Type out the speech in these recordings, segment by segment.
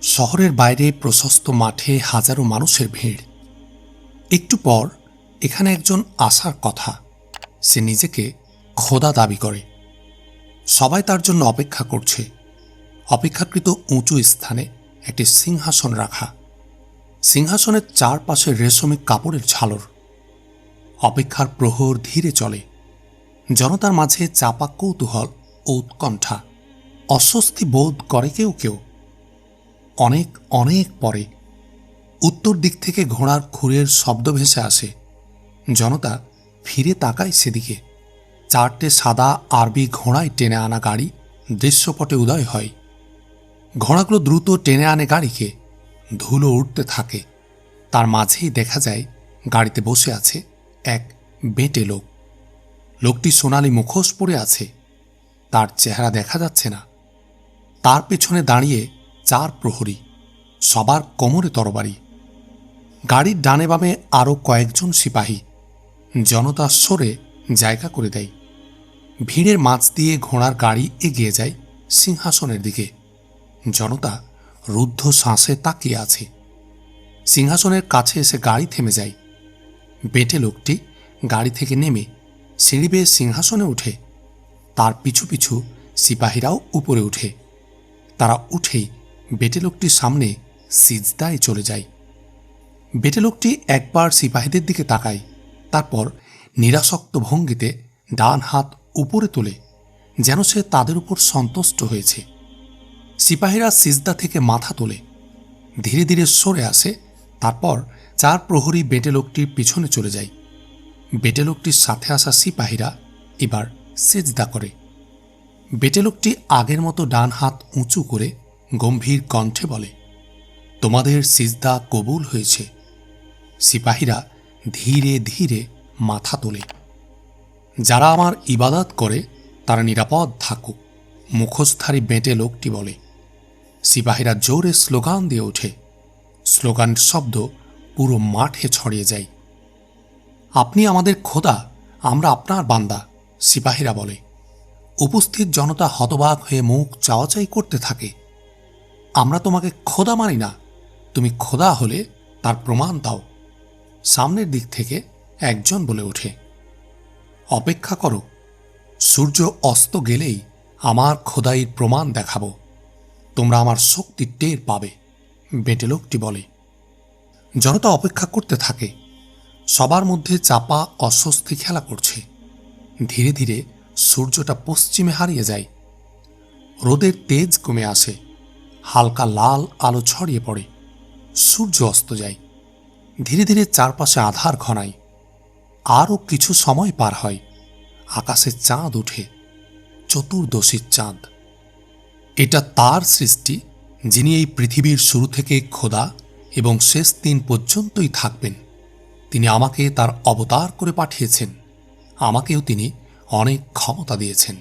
শহরের বাইরে প্রশস্ত মাঠে হাজারো মানুষের ভিড়। একটু পর এখানে একজন আসার কথা। সে নিজেকে খোদা দাবি করে। সবাই তার জন্য অপেক্ষা করছে। অপেক্ষাকৃত উঁচু স্থানে একটি সিংহাসন রাখা। সিংহাসনের চারপাশে রেশমি কাপড়ের ঝালর। অপেক্ষার প্রহর ধীরে চলে। জনতার মাঝে চাপা কৌতূহল ও উৎকণ্ঠা। অস্বস্তি বোধ করে কেউ কেউ। অনেক অনেক পরে উত্তর দিক থেকে ঘোড়ার খুরের শব্দ ভেসে আসে। জনতা ফিরে তাকায় সেদিকে। চারটে সাদা আরবি ঘোড়ায় টেনে আনা গাড়ি দৃশ্যপটে উদয় হয়। ঘোড়াগুলো দ্রুত টেনে আনে গাড়িকে। ধুলো উঠতে থাকে। তার মাঝেই দেখা যায় গাড়িতে বসে আছে এক বেঁটে লোক। লোকটি সোনালি মুখোশ পরে আছে। তার চেহারা দেখা যাচ্ছে না। তার পেছনে দাঁড়িয়ে চার প্রহরী, সবার কোমরে তরবারি। গাড়ির ডানে বামে আরও কয়েকজন সিপাহী। জনতা সরে জায়গা করে দেয়। ভিড়ের মাঝ দিয়ে ঘোড়ার গাড়ি এগিয়ে যায় সিংহাসনের দিকে। জনতা রুদ্ধ শ্বাসে তাকিয়ে আছে। সিংহাসনের কাছে এসে গাড়ি থেমে যায়। বেঁটে লোকটি গাড়ি থেকে নেমে সিঁড়ি বেয়ে সিংহাসনে ওঠে। তার পিছু পিছু সিপাহীরাও উপরে ওঠে। তারা উঠেই বেঁটে লোকটির সামনে সিজদায় চলে যায়। বেঁটে লোকটি একবার সিপাহীদের দিকে তাকায়। তারপর নিরাসক্ত ভঙ্গিতে ডান হাত উপরে তোলে, যেন সে তাদের উপর সন্তুষ্ট হয়েছে। সিপাহীরা সিজদা থেকে মাথা তোলে, ধীরে ধীরে সরে আসে। তারপর চার প্রহরী বেঁটে লোকটির পিছনে চলে যায়। বেঁটে লোকটির সাথে আসা সিপাহীরা এবার সিজদা করে। বেঁটে লোকটি আগের মতো ডান হাত উঁচু করে গম্ভীর কণ্ঠে বলে, তোমাদের সিজদা কবুল হয়েছে। সিপাহীরা ধীরে ধীরে মাথা তোলে। যারা আমার ইবাদত করে তারা নিরাপদ থাকুক, মুখোশধারী বেঁটে লোকটি বলে। সিপাহীরা জোরে স্লোগান দিয়ে ওঠে। স্লোগানের শব্দ পুরো মাঠে ছড়িয়ে যায়। আপনি আমাদের খোদা, আমরা আপনার বান্দা, সিপাহীরা বলে। উপস্থিত জনতা হতবাক হয়ে মুখ চাওয়াচাই করতে থাকে। আমরা তোমাকে খোদা মানি না, তুমি খোদা হলে তার প্রমাণ দাও। সামনের দিক থেকে একজন বলে ওঠে, অপেক্ষা করো, সূর্য অস্ত গেলেই আমার খোদাইয়ের প্রমাণ দেখাবো। তোমরা আমার শক্তি টের পাবে, বেঁটে লোকটি বলে। জনতা অপেক্ষা করতে থাকে। সবার মধ্যে চাপা অস্বস্তি খেলা করছে। ধীরে ধীরে সূর্যটা পশ্চিমে হারিয়ে যায়। রোদের তেজ কমে আসে। হালকা লাল আলো ছড়িয়ে পড়ে। সূর্য অস্ত যায়। ধীরে ধীরে চারপাশে আধার ঘনায়। আরও কিছু সময় পার হয়। আকাশে চাঁদ ওঠে, চতুর্দশীর চাঁদ। এটা তার সৃষ্টি, যিনি এই পৃথিবীর শুরু থেকে খোদা এবং শেষ দিন পর্যন্তই থাকবেন। তিনি আমাকে তার অবতার করে পাঠিয়েছেন। আমাকেও তিনি অনেক ক্ষমতা দিয়েছেন।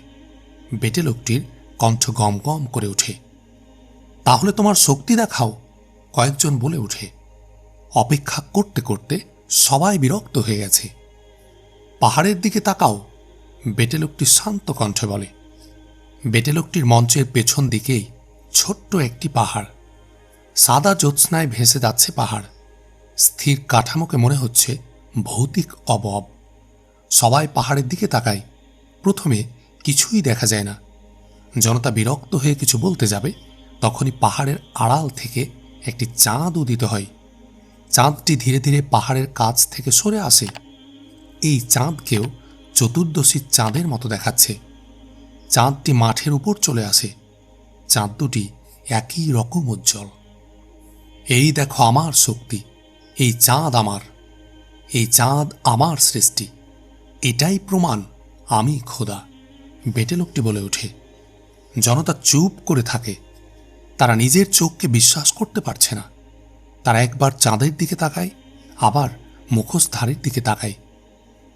বেঁটে লোকটির কণ্ঠ গম গম করে ওঠে। তাহলে তোমার শক্তি দেখাও, কয়েকজন বলে ওঠে। অপেক্ষা করতে করতে সবাই বিরক্ত হয়ে গেছে। পাহাড়ের দিকে তাকাও, বেঁটে লোকটি শান্ত কণ্ঠে বলে। বেঁটে লোকটির মঞ্চের পেছন দিকেই ছোট্ট একটি পাহাড়। সাদা জ্যোৎস্নায় ভেসে যাচ্ছে পাহাড়। স্থির কাঠামোকে মনে হচ্ছে ভৌতিক অবয়ব। সবাই পাহাড়ের দিকে তাকায়। প্রথমে কিছুই দেখা যায় না। জনতা বিরক্ত হয়ে কিছু বলতে যাবে, তখনই পাহাড়ের আড়াল থেকে একটি চাঁদ উদিত হয়। চাঁদটি ধীরে ধীরে পাহাড়ের কাছ থেকে সরে আসে। এই চাঁদকেও চতুর্দশীর চাঁদের মতো দেখাচ্ছে। চাঁদটি মাঠের উপর চলে আসে। চাঁদ দুটি একই রকম উজ্জ্বল। এই দেখো আমার শক্তি, এই চাঁদ আমার, এই চাঁদ আমার সৃষ্টি, এটাই প্রমাণ আমি খোদা, বেঁটে লোকটি বলে ওঠে। জনতা চুপ করে থাকে। তারা নিজের চোখকে বিশ্বাস করতে পারছে না। তারা একবার চাঁদের দিকে তাকায়, আবার মুখোশধারীর দিকে তাকায়।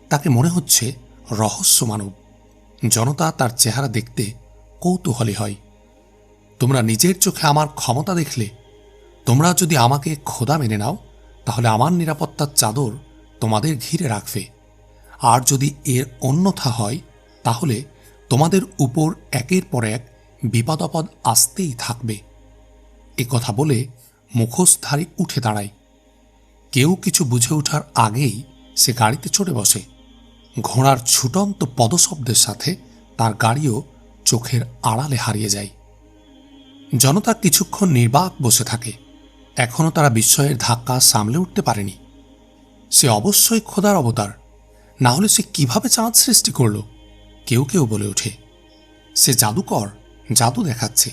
তাকে মনে হচ্ছে রহস্য মানব। জনতা তার চেহারা দেখতে কৌতূহলী হয়। তোমরা নিজের চোখে আমার ক্ষমতা দেখলে। তোমরা যদি আমাকে খোদা মেনে নাও, তাহলে আমার নিরাপত্তার চাদর তোমাদের ঘিরে রাখবে। আর যদি এর অন্যথা হয়, তাহলে তোমাদের উপর একের পর এক বিপদ আপদ আসতেই থাকবে। এ কথা বলে মুখোশধারী উঠে দাঁড়ায়। কেউ কিছু বুঝে ওঠার আগেই সে গাড়িতে চড়ে বসে। ঘোড়ার ছুটন্ত পদশব্দের সাথে তার গাড়িও চোখের আড়ালে হারিয়ে যায়। জনতা কিছুক্ষণ নির্বাক বসে থাকে। এখনও তারা বিস্ময়ের ধাক্কা সামলে উঠতে পারেনি। সে অবশ্যই খোদার অবতার, না হলে সে কিভাবে চাঁদ সৃষ্টি করল? কেউ কেউ বলে ওঠে, সে জাদুকর, জাদু দেখাচ্ছে,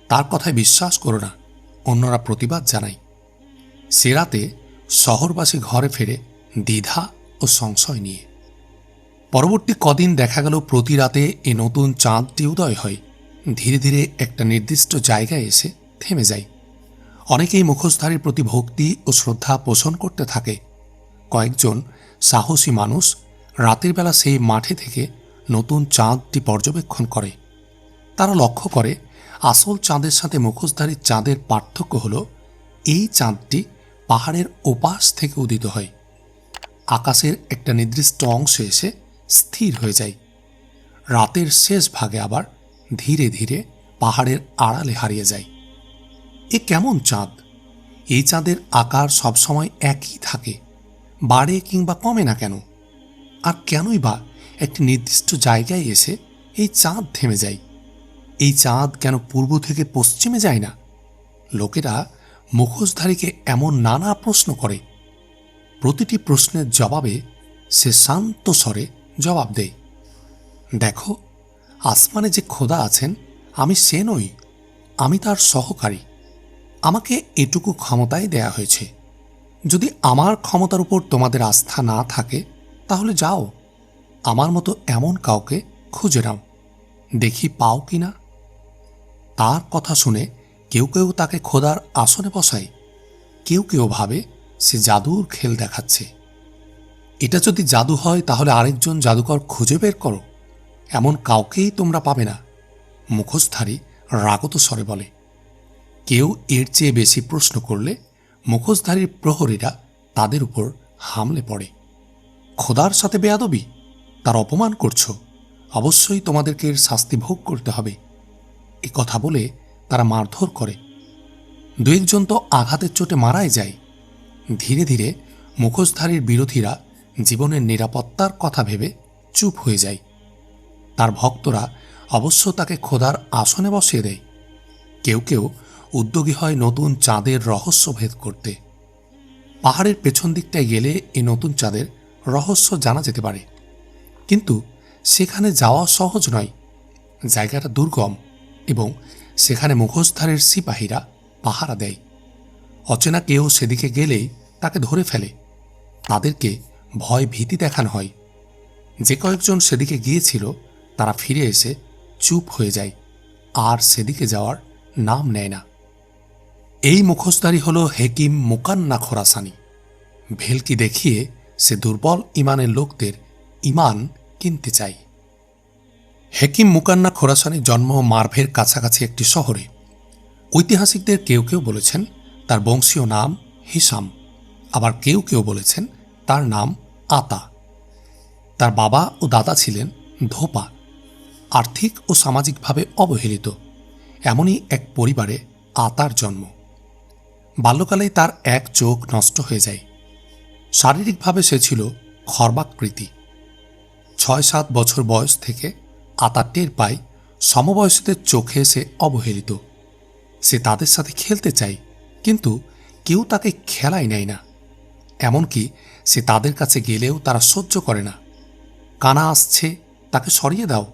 তার কথায় বিশ্বাস করো না। অন্যরা প্রতিবাদ জানায়। সে রাতে শহরবাসী ঘরে ফেরে দ্বিধা ও সংশয় নিয়ে। পরবর্তী কদিন দেখা গেল প্রতি রাতে এ নতুন চাঁদটি উদয় হয়, ধীরে ধীরে একটা নির্দিষ্ট জায়গায় এসে থেমে যায়। অনেকেই মুখোশধারীর প্রতি ভক্তি ও শ্রদ্ধা পোষণ করতে থাকে। কয়েকজন সাহসী মানুষ রাতের বেলা সেই মাঠে থেকে নতুন চাঁদটি পর্যবেক্ষণ করে। তারা লক্ষ্য করে আসল চাঁদের সাথে মুখোশধারীর চাঁদের পার্থক্য হল এই চাঁদটি পাহাড়ের ওপাশ থেকে উদিত হয়, আকাশের একটা নির্দিষ্ট অংশে এসে স্থির হয়ে যায়, রাতের শেষ ভাগে আবার ধীরে ধীরে পাহাড়ের আড়ালে হারিয়ে যায়। এ কেমন চাঁদ? এই চাঁদের আকার সবসময় একই থাকে, বাড়ে কিংবা কমে না কেন? আর কেনই বা একটি নির্দিষ্ট জায়গায় এসে এই চাঁদ থেমে যায়? এই চাঁদ কেন পূর্ব থেকে পশ্চিমে যায় না? লোকেরা মুখোশধারীকে এমন নানা প্রশ্ন করে। প্রতিটি প্রশ্নের জবাবে সে শান্ত স্বরে জবাব দেয়, দেখো, আসমানে যে খোদা আছেন আমি সে নই, আমি তার সহকারী। আমাকে এটুকু ক্ষমতাই দেয়া হয়েছে। যদি আমার ক্ষমতার উপর তোমাদের আস্থা না থাকে তাহলে যাও, আমার মতো এমন কাউকে খুঁজে নাও, দেখি পাও কি না। তার কথা শুনে কেউ কেউ তাকে খোদার আসনে বসায়, কেউ কেউ ভাবে সে জাদুর খেল দেখাচ্ছে। এটা যদি জাদু হয় তাহলে আরেকজন জাদুকর খুঁজে বের করো, এমন কাউকেই তোমরা পাবে না, মুখোশধারী রাগত স্বরে বলে। কেউ এর চেয়ে বেশি প্রশ্ন করলে মুখোশধারীর প্রহরীরা তাদের উপর হামলে পড়ে। খোদার সাথে বেয়াদবি, তার অপমান করছো, অবশ্যই তোমাদেরকে এর শাস্তি ভোগ করতে হবে, এ কথা বলে তারা মারধর করে। দু একজন তো আঘাতের চোটে মারাই যায়। ধীরে ধীরে মুখোশধারীর বিরোধীরা জীবনের নিরাপত্তার কথা ভেবে চুপ হয়ে যায়। তার ভক্তরা অবশ্য তাকে খোদার আসনে বসিয়ে দেয়। কেউ কেউ উদ্যোগী হয় নতুন চাঁদের রহস্য ভেদ করতে। পাহাড়ের পেছন দিকটায় গেলে এই নতুন চাঁদের রহস্য জানা যেতে পারে, কিন্তু সেখানে যাওয়া সহজ নয়। জায়গাটা দুর্গম এবং সেখানে মুখোশধারীর সিপাহীরা পাহারা দেয়। অচেনা কেউ সেদিকে গেলেই তাকে ধরে ফেলে। তাদেরকে ভয় ভীতি দেখানো হয়। যে কয়েকজন সেদিকে গিয়েছিল তারা ফিরে এসে চুপ হয়ে যায়, আর সেদিকে যাওয়ার নাম নেয় না। এই মুখোশধারী হল হেকিম মুকান্না খোরাসানি। ভেলকি দেখিয়ে সে দুর্বল ইমানের লোকদের ইমান কিনতে চায়। হেকিম মুকান্না খোরাসানির জন্ম মার্ভের কাছাকাছি একটি শহরে। ঐতিহাসিকদের কেউ কেউ বলেছেন তার বংশীয় নাম হিসাম, আবার কেউ কেউ বলেছেন তার নাম আতা। তার বাবা ও দাদা ছিলেন ধোপা, আর্থিক ও সামাজিকভাবে অবহেলিত। এমনই এক পরিবারে আতার জন্ম। বাল্যকালেই তার এক চোখ নষ্ট হয়ে যায়। শারীরিকভাবে সে ছিল খর্বাকৃতি। ৬-৭ বছর বয়স থেকে আতা টের পায় সমবয়সীদের চোখে সে অবহেলিত। সে তাদের সাথে খেলতে চায়, কিন্তু কেউ তাকে খেলায় নেয় না। এমনকি সে তাদের কাছে গেলেও তারা সহ্য করে না। কানা আসছে, তাকে সরিয়ে দাও,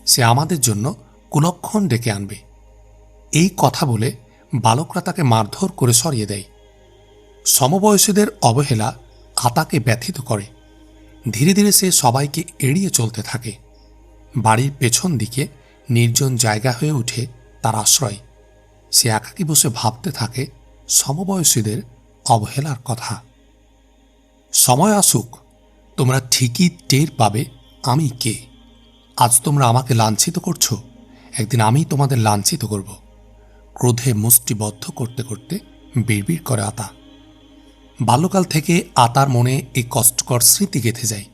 সে আমাদের জন্য কুলক্ষণ ডেকে আনবে, এই কথা বলে বালকরা তাকে মারধর করে সরিয়ে দেয়। সমবয়সীদের অবহেলা আতাকে ব্যথিত করে। ধীরে ধীরে সে সবাইকে এড়িয়ে চলতে থাকে। বাড়ির পেছন দিকে নির্জন জায়গা হয়ে ওঠে তার আশ্রয়। সে একাকী বসে ভাবতে থাকে সমবয়সীদের অবহেলার কথা। সময় আসুক, তোমরা ঠিকই টের পাবে আমি কে। আজ তোমরা আমাকে লাঞ্ছিত করছো, একদিন আমি তোমাদের লাঞ্ছিত করব। ক্রোধে মুষ্টিবদ্ধ করতে করতে বিড়বিড় করে আতা। বাল্যকাল থেকে আতার মনে এই কষ্টকর স্মৃতি গেঁথে যায়।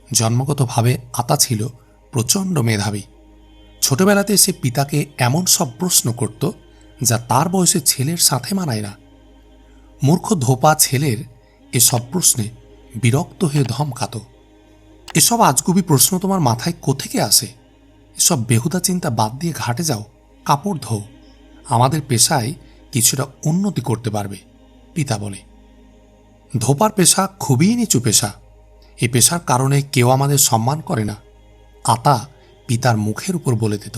জন্মগতভাবে আতা ছিল প্রচণ্ড মেধাবী। ছোটবেলাতে সে পিতাকে এমন সব প্রশ্ন করত যা তার বয়সে ছেলের সাথে মানায় না। মূর্খ ধোপা ছেলের এসব প্রশ্নে বিরক্ত হয়ে ধমকাত। এসব আজগুবি প্রশ্ন তোমার মাথায় কোত্থেকে আসে? এসব বেহুদা চিন্তা বাদ দিয়ে ঘাটে যাও, কাপড় ধোও, আমাদের পেশায় কিছুটা উন্নতি করতে পারবে, পিতা বলে। ধোপার পেশা খুবই নিচু পেশা। এই পেশার কারণে কেউ আমাদের সম্মান করে না, আতা পিতার মুখের উপর বলে দিত।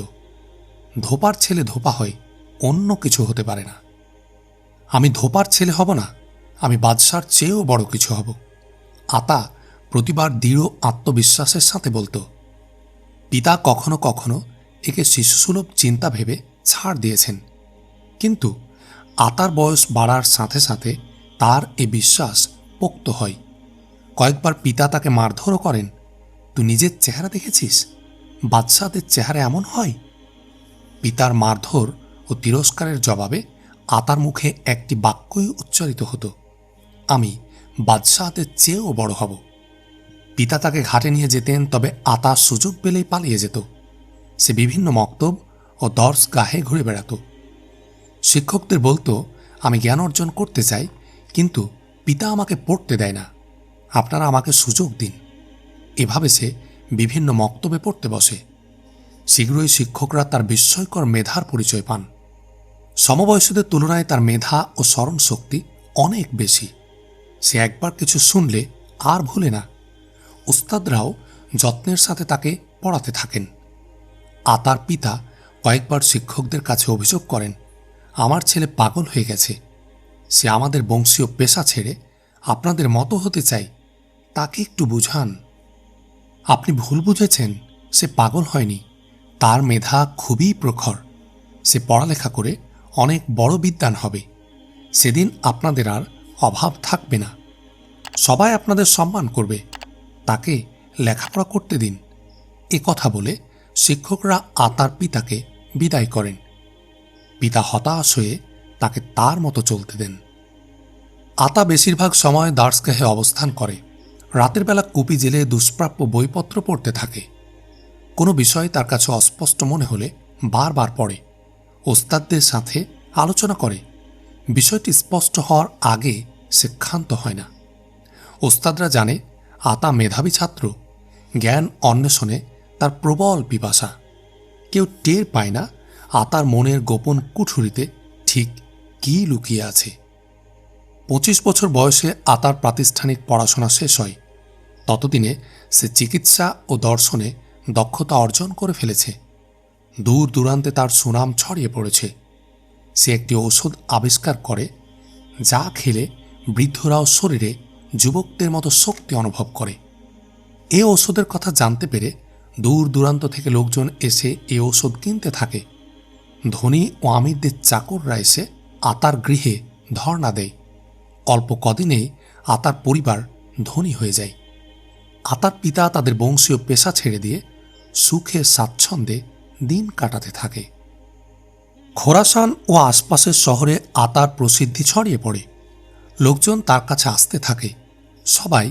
ধোপার ছেলে ধোপা হয়, অন্য কিছু হতে পারে না। আমি ধোপার ছেলে হব না, আমি বাদশার চেয়েও বড় কিছু হব, আতা প্রতিবার দৃঢ় আত্মবিশ্বাসের সাথে বলতো। পিতা কখনো কখনো একে শিশুসুলভ চিন্তা ভেবে ছাড় দিয়েছেন, কিন্তু আতার বয়স বাড়ার সাথে সাথে তার এ বিশ্বাস পোক্ত হয়। কয়েকবার পিতা তাকে মারধরও করেন। তুই নিজের চেহারা দেখেছিস? বাদশাদের চেহারা এমন হয়? পিতার মারধর ও তিরস্কারের জবাবে আতার মুখে একটি বাক্যই উচ্চারিত হতো, আমি বাদশাদের চেয়েও বড় হব। পিতা তাকে ঘাটে নিয়ে যেতেন, তবে আতা সুযোগ পেলেই পালিয়ে যেত। সে বিভিন্ন মক্তব ও দরসগাহে ঘুরে বেড়াত। শিক্ষকদের বলতো, আমি জ্ঞান অর্জন করতে চাই, কিন্তু পিতা আমাকে পড়তে দেয় না, আপনারা আমাকে সুযোগ দিন। এভাবে সে বিভিন্ন মক্তবে পড়তে বসে। শীঘ্রই শিক্ষকরা তার বিস্ময়কর মেধার পরিচয় পান। সমবয়সীদের তুলনায় তার মেধা ও স্মরণ শক্তি অনেক বেশি। সে একবার কিছু শুনলে আর ভুলে না। উস্তাদরাও যত্নের সাথে তাকে পড়াতে থাকেন। আতার পিতা কয়েকবার শিক্ষকদের কাছে অভিযোগ করেন, আমার ছেলে পাগল হয়ে গেছে, সে আমাদের বংশীয় পেশা ছেড়ে আপনাদের মতো হতে চাই, তাকে একটু বুঝান। আপনি ভুল বুঝেছেন, সে পাগল হয়নি, তার মেধা খুবই প্রখর, সে পড়ালেখা করে অনেক বড় বিদ্বান হবে, সেদিন আপনাদের আর অভাব থাকবে না, সবাই আপনাদের সম্মান করবে, তাকে লেখাপড়া করতে দিন। এ কথা বলে শিক্ষকরা আতার পিতাকে বিদায় করেন। পিতা হতাশ হয়ে তাকে তার মতো চলতে দেন। আতা বেশিরভাগ সময় দার্সগাহে অবস্থান করে। রাতের বেলা কুপি জেলে দুষ্প্রাপ্য বইপত্র পড়তে থাকে। কোনো বিষয় তার কাছে অস্পষ্ট মনে হলে বারবার পড়ে, ওস্তাদদের সাথে আলোচনা করে। বিষয়টি স্পষ্ট হওয়ার আগে সে ক্ষান্ত হয় না। ওস্তাদরা জানে আতা মেধাবী ছাত্র, জ্ঞান অন্বেষণে তার প্রবল পিপাসা। কেউ টের পায় না আতার মনের গোপন কুঠুরিতে ঠিক কী লুকিয়ে আছে। 25 বছর বয়সে আতার প্রাতিষ্ঠানিক পড়াশোনা শেষ হয়। ততদিনে সে চিকিৎসা ও দর্শনে দক্ষতা অর্জন করে ফেলেছে। দূর দূরান্তে তার সুনাম ছড়িয়ে পড়েছে। সে একটি ঔষধ আবিষ্কার করে, যা খেলে বৃদ্ধরাও শরীরে যুবকদের মতো শক্তি অনুভব করে। এ ঔষধের কথা জানতে পেরে দূর দূরান্ত থেকে লোকজন এসে এ ঔষধ কিনতে থাকে। ধনী ও আমিরদের চাকররা এসে আতার গৃহে ধর্ণা দেয়। অল্প কদিনেই আতার পরিবার ধনী হয়ে যায়। আতার পিতা তাদের বংশীয় পেশা ছেড়ে দিয়ে সুখে স্বাচ্ছন্দ্যে দিন কাটাতে থাকে। খোরাসান ও আশপাশের শহরে আতার প্রসিদ্ধি ছড়িয়ে পড়ে। লোকজন তার কাছে আসতে থাকে। সবাই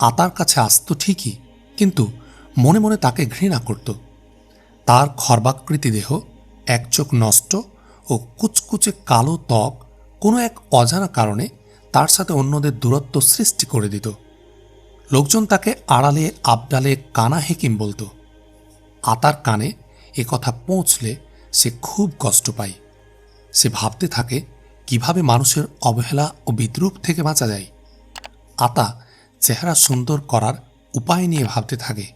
আতার কাছে আসত ঠিকই, কিন্তু মনে মনে তাকে ঘৃণা করত। তার খর্বাকৃতি দেহ, এক চোখ নষ্ট ও কুচকুচে কালো ত্বক কোনো এক অজানা কারণে তার সাথে অন্যদের দূরত্ব সৃষ্টি করে দিত। লোকজন তাকে আড়ালে আবডালে কানা হেকিম বলত। আতার কানে এ কথা পৌঁছলে সে খুব কষ্ট পায়। সে ভাবতে থাকে কিভাবে মানুষের অবহেলা ও বিদ্রূপ থেকে বাঁচা যায়। আতা চেহারা সুন্দর করার উপায় নিয়ে ভাবতে থাকে।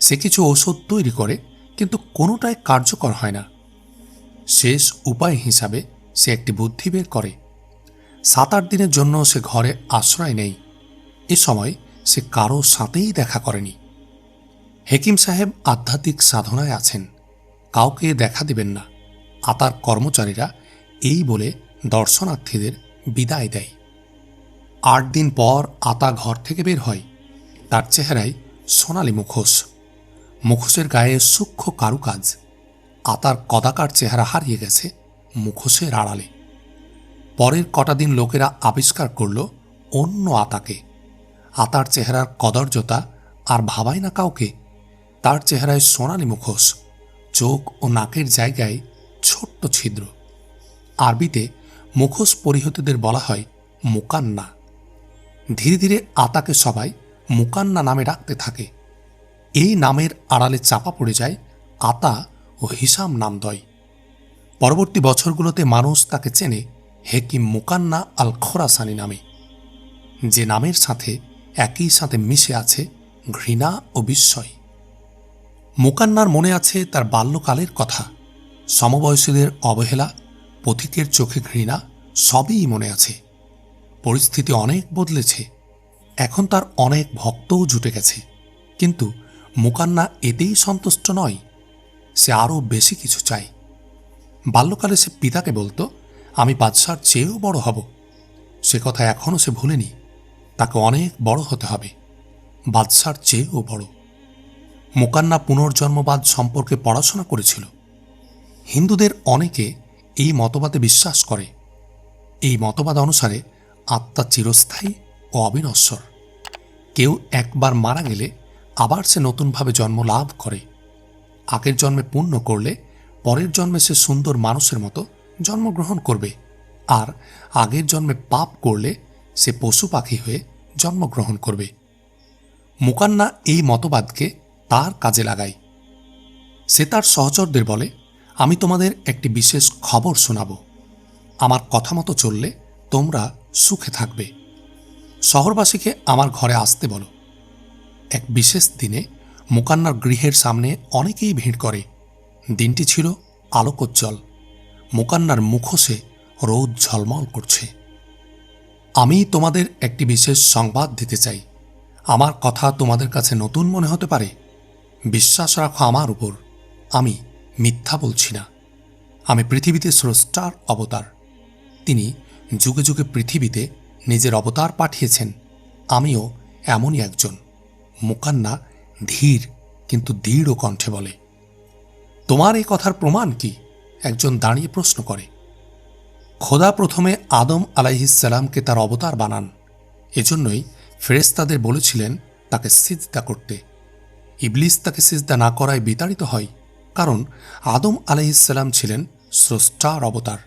সে কিছু ঔষধ তৈরি করে, কিন্তু কোনোটাই কার্যকর হয় না। শেষ উপায় হিসাবে সে একটি বুদ্ধি বের করে। 7-8 দিনের জন্য সে ঘরে আশ্রয় নেয়। এ সময় সে কারো সাথেই দেখা করেনি। হেকিম সাহেব আধ্যাত্মিক সাধনায় আছেন, কাউকে দেখা দেবেন না। আতার কর্মচারীরা এই বলে দর্শনার্থীদের বিদায় দেয়। 8 দিন পর আতা ঘর থেকে বের হয়। তার চেহারায় সোনালি মুখোশ, মুখোশের গায়ে সূক্ষ্ম কারুকাজ। আতার কদাকার চেহারা হারিয়ে গেছে মুখোশের আড়ালে। পরের কটা দিন লোকেরা আবিষ্কার করল অন্য আতাকে। আতার চেহারার কদর্যতা আর ভাবায় না কাউকে। তার চেহারায় সোনালি মুখোশ, চোখ ও নাকের জায়গায় ছোট্ট ছিদ্র। আরবিতে মুখোশ পরিহিতদের বলা হয় মুকান্না। ধীরে ধীরে আতাকে সবাই মুকান্না নামে ডাকতে থাকে। এই নামের আড়ালে চাপা পড়ে যায় আতা ও হিসাম নামদ্বয়। পরবর্তী বছরগুলোতে মানুষ তাকে চেনে হেকিম মুকান্না আল খোরাসানি নামে, যে নামের সাথে একই সাথে মিশে আছে ঘৃণা ও বিস্ময়। মুকান্নার মনে আছে তার বাল্যকালের কথা, সমবয়সীদের অবহেলা, পথিকের চোখে ঘৃণা, সবই মনে আছে। পরিস্থিতি অনেক বদলেছে, এখন তার অনেক ভক্তও জুটে গেছে। কিন্তু মুকান্না এতেই সন্তুষ্ট নয়, সে আরও বেশি কিছু চায়। বাল্যকালে সে পিতাকে বলতো, আমি বাদশার চেয়েও বড় হব। সে কথা এখনও সে ভুলেনি, তাকে অনেক বড় হতে হবে, বাদশার চেয়েও বড়। মুকান্না পুনর্জন্মবাদ সম্পর্কে পড়াশোনা করেছিল। হিন্দুদের অনেকে এই মতবাদে বিশ্বাস করে। এই মতবাদ অনুসারে আত্মা চিরস্থায়ী ও অবিনশ্বর। কেউ একবার মারা গেলে আবার সে নতুনভাবে জন্ম লাভ করে। আগের জন্মে পুণ্য করলে পরের জন্মে সে সুন্দর মানুষের মতো জন্মগ্রহণ করবে, আর আগের জন্মে পাপ করলে সে পশু পাখি হয়ে জন্মগ্রহণ করবে। মুকান্না এই মতবাদকে তার কাজে লাগায়। সে তার সহচরদের বলে, আমি তোমাদের একটি বিশেষ খবর শোনাব। আমার কথা মতো চললে তোমরা সুখে থাকবে। শহরবাসীকে আমার ঘরে আসতে বলো। এক বিশেষ দিনে মুকান্নার গৃহের সামনে অনেকেই ভিড় করে। দিনটি ছিল আলোকোজ্জ্বল। মুকান্নার মুখোশে রোদ ঝলমল করছে। আমি তোমাদের একটি বিশেষ সংবাদ দিতে চাই। আমার কথা তোমাদের কাছে নতুন মনে হতে পারে। বিশ্বাস রাখো আমার উপর, আমি মিথ্যা বলছি না। আমি পৃথিবীতে স্রষ্টার অবতার। তিনি যুগে যুগে পৃথিবীতে নিজের অবতার পাঠিয়েছেন। আমিও এমনই একজন। মুকান্না ধীর কিন্তু দৃঢ় কণ্ঠে বলে। তোমার এই কথার প্রমাণ কি? একজন দাঁড়িয়ে প্রশ্ন করে। খোদা প্রথমে আদম আলাইহিসসালামকে তার অবতার বানান। এজন্যই ফেরেশতাদের বলেছিলেন তাকে সিজদা করতে। ইবলিস তাকে সিজদা না করায় বিতাড়িত হয়, কারণ আদম আলাইহিসসালাম ছিলেন স্রষ্টার অবতার।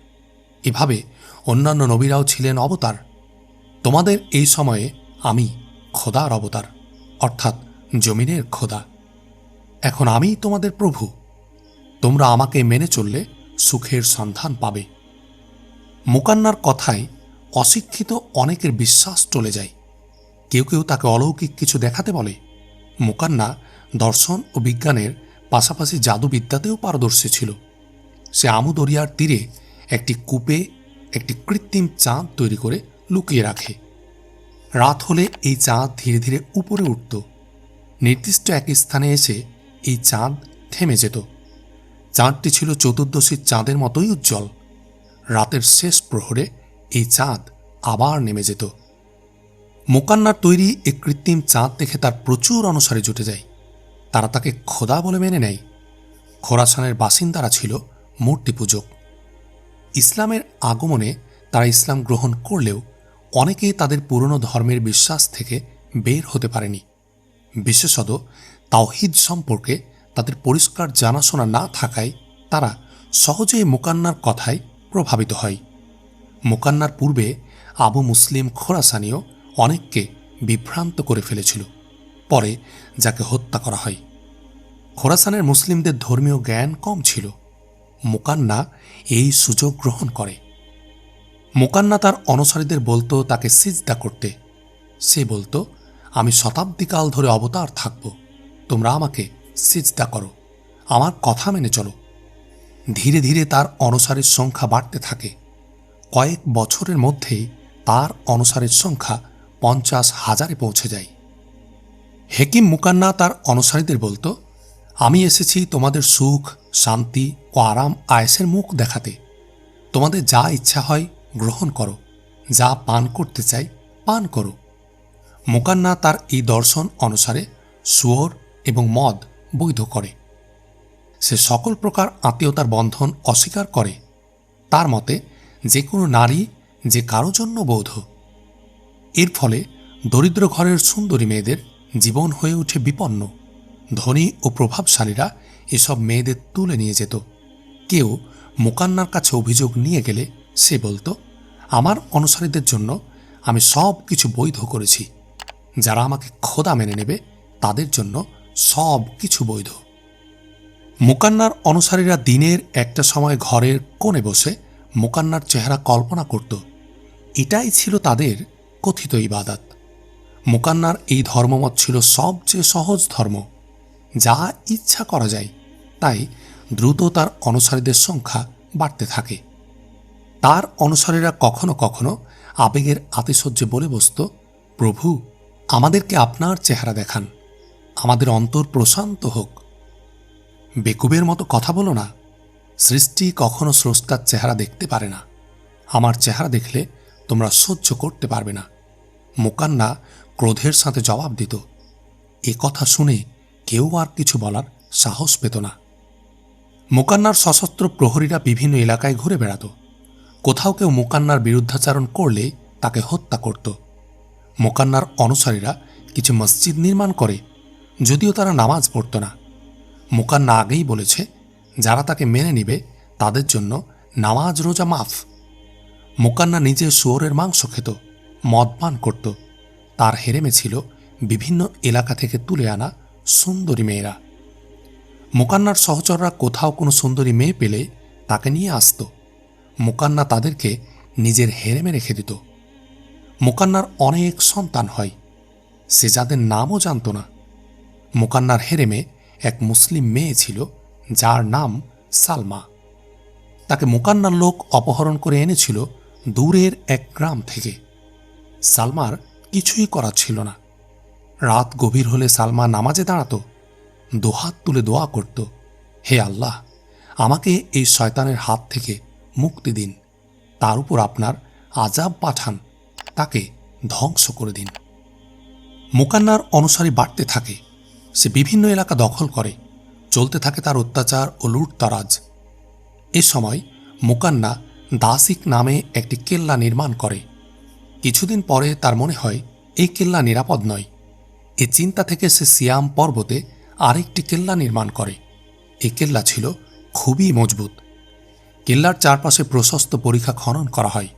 এভাবে অন্যান্য নবীরাও ছিলেন অবতার। তোমাদের এই সময়ে আমি খোদার অবতার, অর্থাৎ জমিনের খোদা। এখন আমি তোমাদের প্রভু। তোমরা আমাকে মেনে চললে সুখের সন্ধান পাবে। মুকান্নার কথায় অশিক্ষিত অনেকের বিশ্বাস চলে যায়। কেউ কেউ তাকে অলৌকিক কিছু দেখাতে বলে। মুকান্না দর্শন ও বিজ্ঞানের পাশাপাশি জাদুবিদ্যাতেও পারদর্শী ছিল। সে আমু দরিয়ার তীরে একটি কূপে একটি কৃত্রিম চাঁদ তৈরি করে লুকিয়ে রাখে। রাত হলে এই চাঁদ ধীরে ধীরে উপরে উঠত। নির্দিষ্ট এক স্থানে এসে এই চাঁদ থেমে যেত। চাঁদটি ছিল চতুর্দশীর চাঁদের মতোই উজ্জ্বল। রাতের শেষ প্রহরে এই চাঁদ আবার নেমে যেত। মুকান্নার তৈরি এই কৃত্রিম চাঁদ দেখে তার প্রচুর অনুসারী জুটে যায়। তারা তাকে খোদা বলে মেনে নেয়। খোরাসানের বাসিন্দারা ছিল মূর্তি পূজক। ইসলামের আগমনে তারা ইসলাম গ্রহণ করলেও অনেকেই তাদের পুরনো ধর্মের বিশ্বাস থেকে বের হতে পারেনি। বিশেষত তাওহীদ সম্পর্কে তাদের পরিষ্কার জানাশোনা না থাকায় তারা সহজেই মুকান্নার কথায় প্রভাবিত হয়। মুকান্নার পূর্বে আবু মুসলিম খোরাসানিও অনেককে বিভ্রান্ত করে ফেলেছিল। পরে যাকে হত্যা করা হয়। খোরাসানের মুসলিমদের ধর্মীয় জ্ঞান কম ছিল। মুকান্না এই সুযোগ গ্রহণ করে। মুকান্না তার অনুসারীদের বলতো তাকে সিজদা করতে। সে বলতো, আমি শতাব্দীকাল ধরে অবতার থাকব, তোমরা আমাকে সিজদা করো, আমার কথা মেনে চলো। ধীরে ধীরে তার অনুসারীর সংখ্যা বাড়তে থাকে। কয়েক বছরের মধ্যেই তার অনুসারীর সংখ্যা 50,000-এ পৌঁছে যায়। হেকিম মুকান্না তার অনুসারীদের বলতো, আমি এসেছি তোমাদের সুখ, শান্তি ও আরাম আয়েসের মুখ দেখাতে। তোমাদের যা ইচ্ছা হয় গ্রহণ করো, যা পান করতে চাই পান করো। মুকান্না তার এই দর্শন অনুসারে শুয়োর এবং মদ বৈধ করে। সে সকল প্রকার আত্মীয়তার বন্ধন অস্বীকার করে। তার মতে যে কোনো নারী যে কারো জন্য বৈধ। এর ফলে দরিদ্র ঘরের সুন্দরী মেয়েদের জীবন হয়ে ওঠে বিপন্ন। ধনী ও প্রভাবশালীরা এসব মেয়েদের তুলে নিয়ে যেত। কেউ মুকান্নার কাছে অভিযোগ নিয়ে গেলে সে বলতো, আমার অনুসারীদের জন্য আমি সব কিছু বৈধ করেছি, যারা আমাকে খোদা মেনে নেবে তাদের জন্য সব কিছু বৈধ। মুকান্নার অনুসারীরা দিনের একটা সময় ঘরের কোণে বসে মুকান্নার চেহারা কল্পনা করত। এটাই ছিল তাদের কথিত ইবাদত। মুকান্নার এই ধর্মমত ছিল সবচেয়ে সহজ ধর্ম, যা ইচ্ছা করা যায়, তাই দ্রুত তার অনুসারীদের সংখ্যা বাড়তে থাকে। তার অনুসারীরা কখনো কখনো আবেগের আতিশয্যে বলে বসত, প্রভু, আমাদেরকে আপনার চেহারা দেখান, আমাদের অন্তর প্রশান্ত হোক। বেকুবের মতো কথা বলো না, সৃষ্টি কখনো স্রষ্টার চেহারা দেখতে পারে না। আমার চেহারা দেখলে তোমরা সহ্য করতে পারবে না। মুকান্না ক্রোধের সাথে জবাব দিত। এ কথা শুনে কেউ আর কিছু বলার সাহস পেত না। মুকান্নার সশস্ত্র প্রহরীরা বিভিন্ন এলাকায় ঘুরে বেড়াত। কোথাও কেউ মুকান্নার বিরুদ্ধাচারণ করলে তাকে হত্যা করত। মুকান্নার অনুসারীরা কিছু মসজিদ নির্মাণ করে, যদিও তারা নামাজ পড়ত না। মুকান্না আগেই বলেছে, যারা তাকে মেনে নিবে তাদের জন্য নামাজ রোজা মাফ। মুকান্না নিজে শুয়োরের মাংস খেত, মদ পান করত। তার হেরেমে ছিল বিভিন্ন এলাকা থেকে তুলে আনা সুন্দরী মেয়েরা। মুকান্নার সহচররা কোথাও কোনো সুন্দরী মেয়ে পেলে তাকে নিয়ে আসত। মুকান্না তাদেরকে নিজের হেরেমে রেখে দিত। মুকান্নার অনেক সন্তান হয়, সে যাদের নামও জানত না। মুকান্নার হেরেমে এক মুসলিম মেয়ে ছিল, যার নাম সালমা। তাকে মুকান্নার লোক অপহরণ করে এনেছিল দূরের এক গ্রাম থেকে। সালমার কিছুই করার ছিল না। রাত গভীর হলে সালমা নামাজে দাঁড়াত, দোহাত তুলে দোয়া করত, হে আল্লাহ, আমাকে এই শয়তানের হাত থেকে মুক্তি দিন, তার উপর আপনার আযাব পাঠান, তাকে ধ্বংস করে দিন। মুকান্নার অনুসারী বাড়তে থাকে। সে বিভিন্ন এলাকা দখল করে, চলতে থাকে তার অত্যাচার ও লুটতারাজ। এ সময় মুকান্না দাসিক নামে একটি কেল্লা নির্মাণ করে। কিছুদিন পরে তার মনে হয় এই কেল্লা নিরাপদ নয়। এ চিন্তা থেকে সে সিয়াম পর্বতে আরেকটি কেল্লা নির্মাণ করে। এই কেল্লা ছিল খুবই মজবুত। কেল্লার চারপাশে প্রশস্ত পরিখা খনন করা হয়।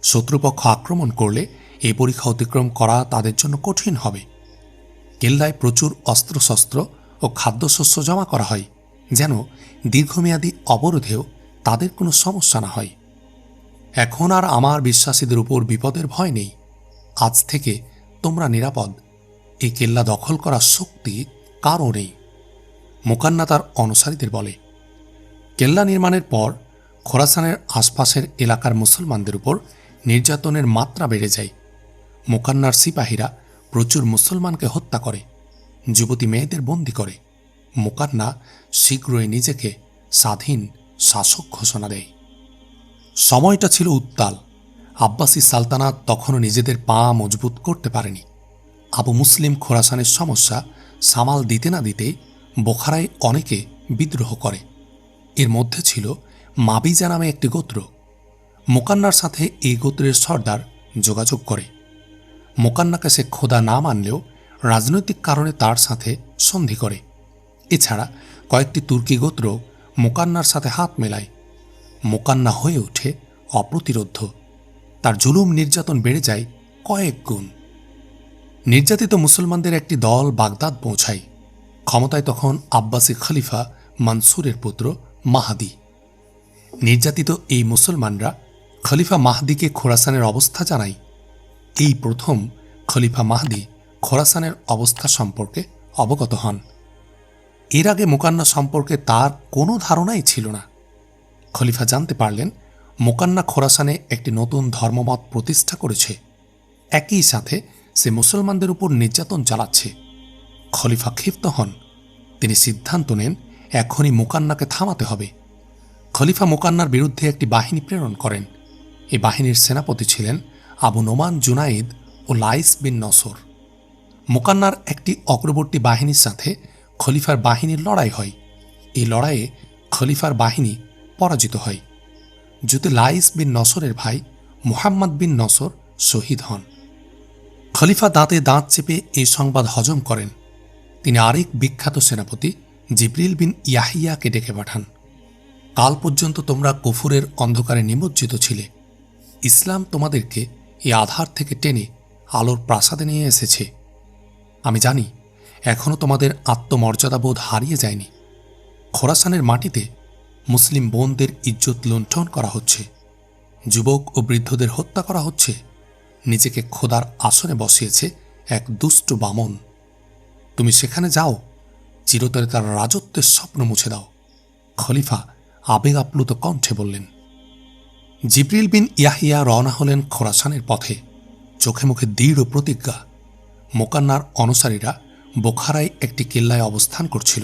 শত্রুপক্ষ আক্রমণ করলে এই পরিখা অতিক্রম করা তাদের জন্য কঠিন হবে। কেল্লায় প্রচুর অস্ত্রশস্ত্র ও খাদ্যশস্য জমা করা হয়, যেন দীর্ঘমেয়াদী অবরোধেও তাদের কোনো সমস্যা না হয়। এখন আর আমার বিশ্বাসীদের উপর বিপদের ভয় নেই। আজ থেকে তোমরা নিরাপদ। এই কেল্লা দখল করার শক্তি কারও নেই, মুকান্না তার অনুসারীদের বলে। কেল্লা নির্মাণের পর খোরাসানের আশপাশের এলাকার মুসলমানদের উপর নির্যাতনের মাত্রা বেড়ে যায়। মুকান্নার সিপাহীরা প্রচুর মুসলমানকে হত্যা করে, যুবতী মেয়েদের বন্দী করে। মুকান্না শীঘ্রই নিজেকে স্বাধীন শাসক ঘোষণা দেয়। সময়টা ছিল উত্তাল। আব্বাসী সালতানাত তখনও নিজেদের পা মজবুত করতে পারেনি। আবু মুসলিম খোরাসানের সমস্যা সামাল দিতে না দিতেই বোখারায় অনেকে বিদ্রোহ করে। এর মধ্যে ছিল মাবিজা নামে একটি গোত্র। মুকান্নার সাথে এই গোত্রের সর্দার যোগাযোগ করে। মুকান্নাকে সে খোদা না মানলেও রাজনৈতিক কারণে তার সাথে সন্ধি করে। এছাড়া কয়েকটি তুর্কি গোত্র মুকান্নার সাথে হাত মেলায়। মুকান্না হয়ে ওঠে অপ্রতিরোধ্য। তার জুলুম নির্যাতন বেড়ে যায় কয়েক গুণ। নির্যাতিত মুসলমানদের একটি দল বাগদাদ পৌঁছায়। ক্ষমতায় তখন আব্বাসী খলিফা মানসুরের পুত্র মাহদি। নির্যাতিত এই মুসলমানরা খলিফা মাহদিকে খোরাসানের অবস্থা জানায়। এই প্রথম খলিফা মাহদি খোরাসানের অবস্থা সম্পর্কে অবগত হন। এর আগে মুকান্না সম্পর্কে তার কোনো ধারণাই ছিল না। খলিফা জানতে পারলেন মুকান্না খোরাসানে একটি নতুন ধর্মমত প্রতিষ্ঠা করেছে। একই সাথে সে মুসলমানদের উপর নির্যাতন চালাচ্ছে। খলিফা ক্ষিপ্ত হন। তিনি সিদ্ধান্ত নেন এখনই মুকান্নাকে থামাতে হবে। খলিফা মুকান্নার বিরুদ্ধে একটি বাহিনী প্রেরণ করেন। এই বাহিনীর সেনাপতি ছিলেন আবু নোমান জুনাইদ ও লাইস বিন নসর। মুকান্নার একটি অগ্রবর্তী বাহিনীর সাথে খলিফার বাহিনীর লড়াই হয়। এই লড়াইয়ে খলিফার বাহিনী পরাজিত হয়। যুদ্ধে লাইস বিন নসরের ভাই মুহাম্মদ বিন নসর শহীদ হন। খলিফা দাঁতে দাঁত চেপে এই সংবাদ হজম করেন। তিনি আরেক বিখ্যাত সেনাপতি জিবরিল বিন ইয়াহিয়াকে ডেকে পাঠান। কাল পর্যন্ত তোমরা কুফুরের অন্ধকারে নিমজ্জিত ছিলে। ইসলাম তোমাদেরকে এই আধার থেকে টেনে আলোর প্রাসাদে নিয়ে এসেছে। আমি জানি এখনও তোমাদের আত্মমর্যাদাবোধ হারিয়ে যায়নি। খোরাসানের মাটিতে মুসলিম বোনদের ইজ্জত লুণ্ঠন করা হচ্ছে, যুবক ও বৃদ্ধদের হত্যা করা হচ্ছে। নিজেকে খোদার আসনে বসিয়েছে এক দুষ্ট বামন। তুমি সেখানে যাও, চিরতরে তার রাজত্বের স্বপ্ন মুছে দাও। খলিফা আবেগ আপ্লুত কণ্ঠে বললেন। জিবরিল বিন ইয়াহিয়া রওনা হলেন খোরাসানের পথে, চোখে মুখে দৃঢ় প্রতিজ্ঞা। মোকান্নার অনুসারীরা বোখারায় একটি কিল্লায় অবস্থান করছিল।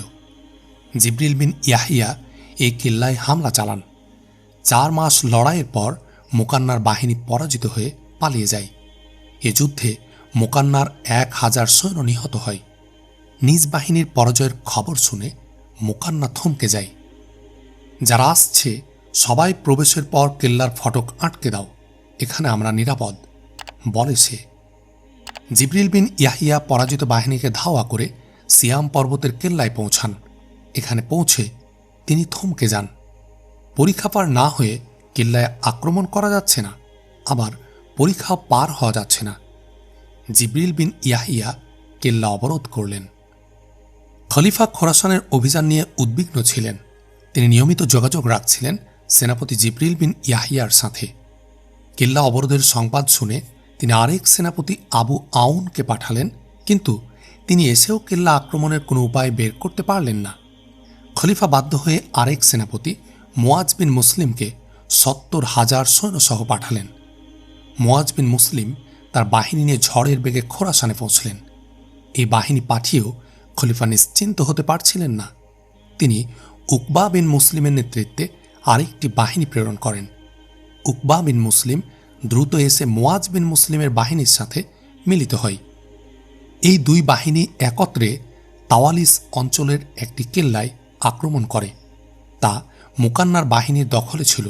জিবরিল বিন ইয়াহিয়া এই কিল্লায় হামলা চালান। 4 মাস লড়াইয়ের পর মোকান্নার বাহিনী পরাজিত হয়ে পালিয়ে যায়। এ যুদ্ধে মোকান্নার 1000 সৈন্য নিহত হয়। নিজ বাহিনীর পরাজয়ের খবর শুনে মোকান্না থমকে যায়। যারা আসছে সবাই প্রবেশের পর কিল্লার ফটক আটকে দাও, এখানে আমরা নিরাপদ, বলে সে। জিবরিল বিন ইয়াহিয়া পরাজিত বাহিনীকে ধাওয়া করে সিয়াম পর্বতের কেল্লায় পৌঁছান। এখানে পৌঁছে তিনি থমকে যান। পরীক্ষা পার না হয়ে কেল্লায় আক্রমণ করা যাচ্ছে না, আবার পরীক্ষা পার হওয়া যাচ্ছে না। জিবরিল বিন ইয়াহিয়া কেল্লা অবরোধ করলেন। খলিফা খোরাসানের অভিযান নিয়ে উদ্বিগ্ন ছিলেন। তিনি নিয়মিত যোগাযোগ রাখছিলেন সেনাপতি জিবরিল বিন ইয়াহিয়ার সাথে। কেল্লা অবরোধের সংবাদ শুনে তিনি আরেক সেনাপতি আবু আউনকে পাঠালেন, কিন্তু তিনি এসেও কেল্লা আক্রমণের কোনো উপায় বের করতে পারলেন না। খলিফা বাধ্য হয়ে আরেক সেনাপতি মুয়াজ বিন মুসলিমকে 70,000 সৈন্যসহ পাঠালেন। মুয়াজ বিন মুসলিম তার বাহিনী নিয়ে ঝড়ের বেগে খোরাসানে পৌঁছলেন। এই বাহিনী পাঠিয়েও খলিফা নিশ্চিন্ত হতে পারছিলেন না। তিনি উকবা বিন মুসলিমের নেতৃত্বে আরেকটি বাহিনী প্রেরণ করেন। উকবা বিন মুসলিম দ্রুত এসে মুয়াজ বিন মুসলিমের বাহিনীর সাথে মিলিত হয়। এই দুই বাহিনী একত্রে তাওয়ালিস অঞ্চলের একটি কেল্লায় আক্রমণ করে। তা মুকান্নার বাহিনীর দখলে ছিল।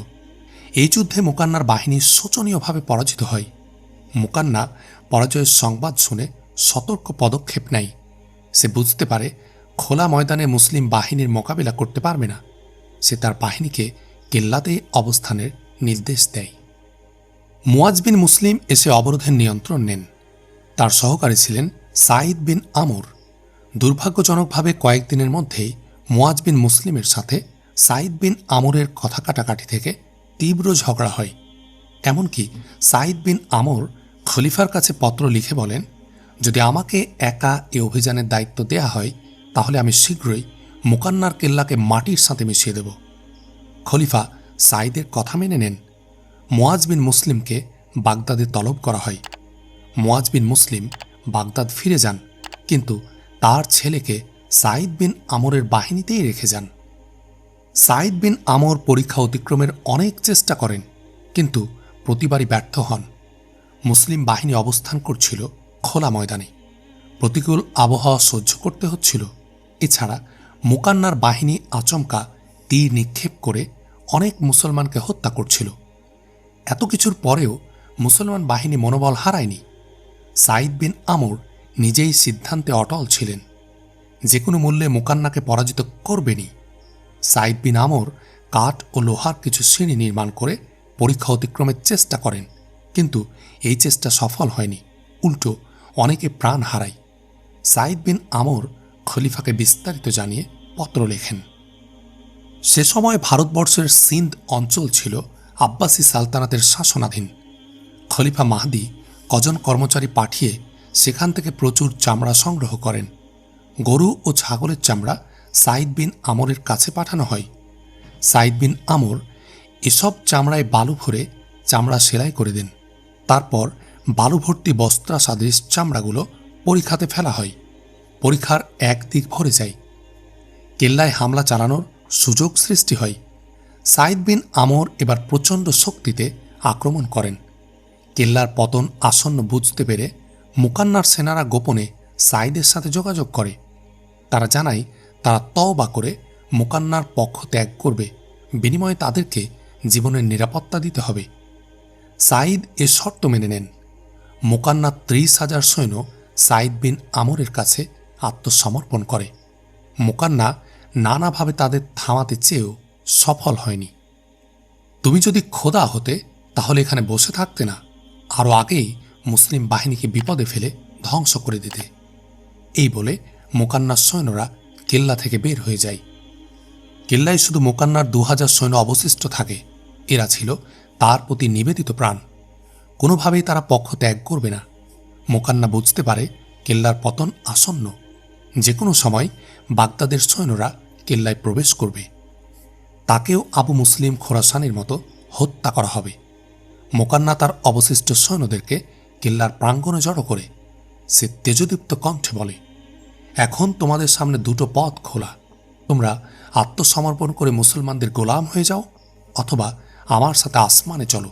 এই যুদ্ধে মুকান্নার বাহিনী শোচনীয়ভাবে পরাজিত হয়। মুকান্না পরাজয়ের সংবাদ শুনে সতর্ক পদক্ষেপ নেয়। সে বুঝতে পারে খোলা ময়দানে মুসলিম বাহিনীর মোকাবিলা করতে পারবে না। সে তার বাহিনীকে কেল্লাতেই অবস্থানের নির্দেশ দেয়। মুয়াজ বিন মুসলিম এসে অবরোধের নিয়ন্ত্রণ নেন। তার সহকারী ছিলেন সাঈদ বিন আমর। দুর্ভাগ্যজনকভাবে কয়েকদিনের মধ্যেই মুয়াজ বিন মুসলিমের সাথে সাঈদ বিন আমরের কথা কাটাকাটি থেকে তীব্র ঝগড়া হয়। এমনকি সাঈদ বিন আমর খলিফার কাছে পত্র লিখে বলেন, যদি আমাকে একা এ অভিযানের দায়িত্ব দেয়া হয় তাহলে আমি শীঘ্রই মুকান্নার কেল্লাকে মাটির সাথে মিশিয়ে দেব। খলিফা সাঈদের কথা মেনে নেন। মুয়াজ বিন মুসলিমকে বাগদাদে তলব করা হয়। মুয়াজ বিন মুসলিম বাগদাদ ফিরে যান, কিন্তু তার ছেলেকে সাঈদ বিন আমরের বাহিনীতেই রেখে যান। সাঈদ বিন আমর পরীক্ষা অতিক্রমের অনেক চেষ্টা করেন, কিন্তু প্রতিবারই ব্যর্থ হন। মুসলিম বাহিনী অবস্থান করছিল খোলা ময়দানে। প্রতিকূল আবহাওয়া সহ্য করতে হচ্ছিল। এছাড়া মুকান্নার বাহিনী আচমকা তীর নিক্ষেপ করে অনেক মুসলমানকে হত্যা করছিল। এত কিছুর পরেও মুসলমান বাহিনী মনোবল হারায়নি। সাঈদ বিন আমর নিজেই সিদ্ধান্তে অটল ছিলেন, যে কোনো মূল্যে মুকান্নাকে পরাজিত করবেনই। সাঈদ বিন আমর কাঠ ও লোহার কিছু সিঁড়ি নির্মাণ করে পরীক্ষা অতিক্রমের চেষ্টা করেন, কিন্তু এই চেষ্টা সফল হয়নি। উল্টো অনেকে প্রাণ হারায়। সাঈদ বিন আমর খলিফাকে বিস্তারিত জানিয়ে পত্র লেখেন। সে সময় ভারতবর্ষের সিন্ধ অঞ্চল ছিল আব্বাসী সালতানাতের শাসনাধীন। খলিফা মাহদি কজন কর্মচারী পাঠিয়ে সেখান থেকে প্রচুর চামড়া সংগ্রহ করেন। গরু ও ছাগলের চামড়া সাঈদ বিন আমরের কাছে পাঠানো হয়। সাঈদ বিন আমর এসব চামড়ায় বালু ভরে চামড়া সেলাই করে দেন। তারপর বালু ভর্তি বস্ত্রা সাদৃশ চামড়াগুলো পরীক্ষাতে ফেলা হয়। পরীক্ষার একদিক ভরে যায়। কেল্লায় হামলা চালানোর সুযোগ সৃষ্টি হয়। সাঈদ বিন আমর এবার প্রচণ্ড শক্তিতে আক্রমণ করেন। কেল্লার পতন আসন্ন বুঝতে পেরে মুকান্নার সেনারা গোপনে সাঈদের সাথে যোগাযোগ করে। তারা জানায় তারা তওবা করে মুকান্নার পক্ষ ত্যাগ করবে, বিনিময়ে তাদেরকে জীবনের নিরাপত্তা দিতে হবে। সাঈদ এ শর্ত মেনে নেন। মুকান্নার 30,000 সৈন্য সাঈদ বিন আমরের কাছে আত্মসমর্পণ করে। মুকান্না নানাভাবে তাদের থামাতে চেয়েও সফল হয়নি। তুমি যদি খোদা হতে তাহলে এখানে বসে থাকতে না, আরও আগেই মুসলিম বাহিনীকে বিপদে ফেলে ধ্বংস করে দিতে। এই বলে মোকান্নার সৈন্যরা কেল্লা থেকে বের হয়ে যায়। কেল্লায় শুধু মোকান্নার 2000 সৈন্য অবশিষ্ট থাকে। এরা ছিল তার প্রতি নিবেদিত প্রাণ। কোনোভাবেই তারা পক্ষ ত্যাগ করবে না। মোকান্না বুঝতে পারে কেল্লার পতন আসন্ন। যে কোনো সময় বাগদাদের সৈন্যরা কেল্লায় প্রবেশ করবে। তাকেও আবু মুসলিম খোরাসানের মতো হত্যা করা হবে। মোকান্না তার অবশিষ্ট সৈন্যদেরকে কেল্লার প্রাঙ্গণে জড়ো করে সে তেজদীপ্ত কণ্ঠে বলে, এখন তোমাদের সামনে দুটো পথ খোলা। তোমরা আত্মসমর্পণ করে মুসলমানদের গোলাম হয়ে যাও, অথবা আমার সাথে আসমানে চলো,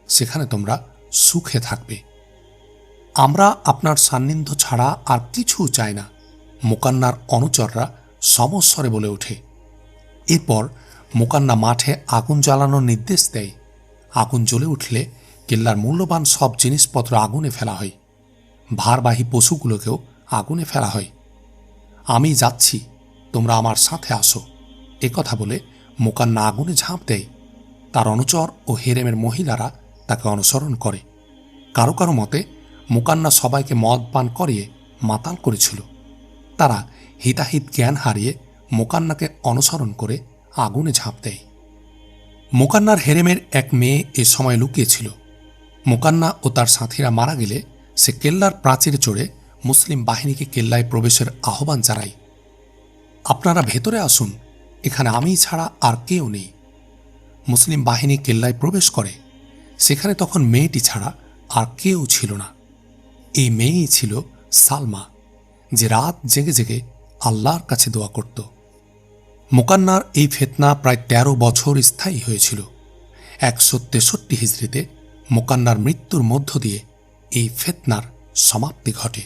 সেখানে তোমরা সুখে থাকবে। আমরা আপনার সান্নিধ্য ছাড়া আর কিছু চাই না, মোকান্নার অনুচররা সমস্বরে বলে ওঠে। এরপর মোকান্না মাঠে আগুন জ্বালানোর নির্দেশ দেয়। আগুন জ্বলে উঠলে কেল্লার মূল্যবান সব জিনিসপত্র আগুনে ফেলা হয়। ভারবাহী পশুগুলোকেও আগুনে ফেলা হয়। আমি যাচ্ছি, তোমরা আমার সাথে আসো, একথা বলে মোকান্না আগুনে ঝাঁপ দেয়। তার অনুচর ও হেরেমের মহিলারা তাকে অনুসরণ করে। কারো কারো মতে মোকান্না সবাইকে মদ পান করিয়ে মাতাল করেছিল। তারা হিতাহিত জ্ঞান হারিয়ে মোকান্নাকে অনুসরণ করে আগুনে ঝাঁপ দেয়। মোকান্নার হেরেমের এক মেয়ে এ সময় লুকিয়েছিল। মোকান্না ও তার সাথীরা মারা গেলে সে কেল্লার প্রাচীরে চড়ে মুসলিম বাহিনীকে কেল্লায় প্রবেশের আহ্বান জানায়। আপনারা ভেতরে আসুন, এখানে আমি ছাড়া আর কেউ নেই। মুসলিম বাহিনী কেল্লায় প্রবেশ করে। সেখানে তখন মেয়েটি ছাড়া আর কেউ ছিল না। এই মেয়েই ছিল সালমা, যে রাত জেগে জেগে আল্লাহর কাছে দোয়া করত। মোকান্নার এই ফিতনা প্রায় 13 বছর স্থায়ী হয়েছিল। 163 হিজরিতে মোকান্নার মৃত্যুর মধ্য দিয়ে এই ফিতনার সমাপ্তি ঘটে।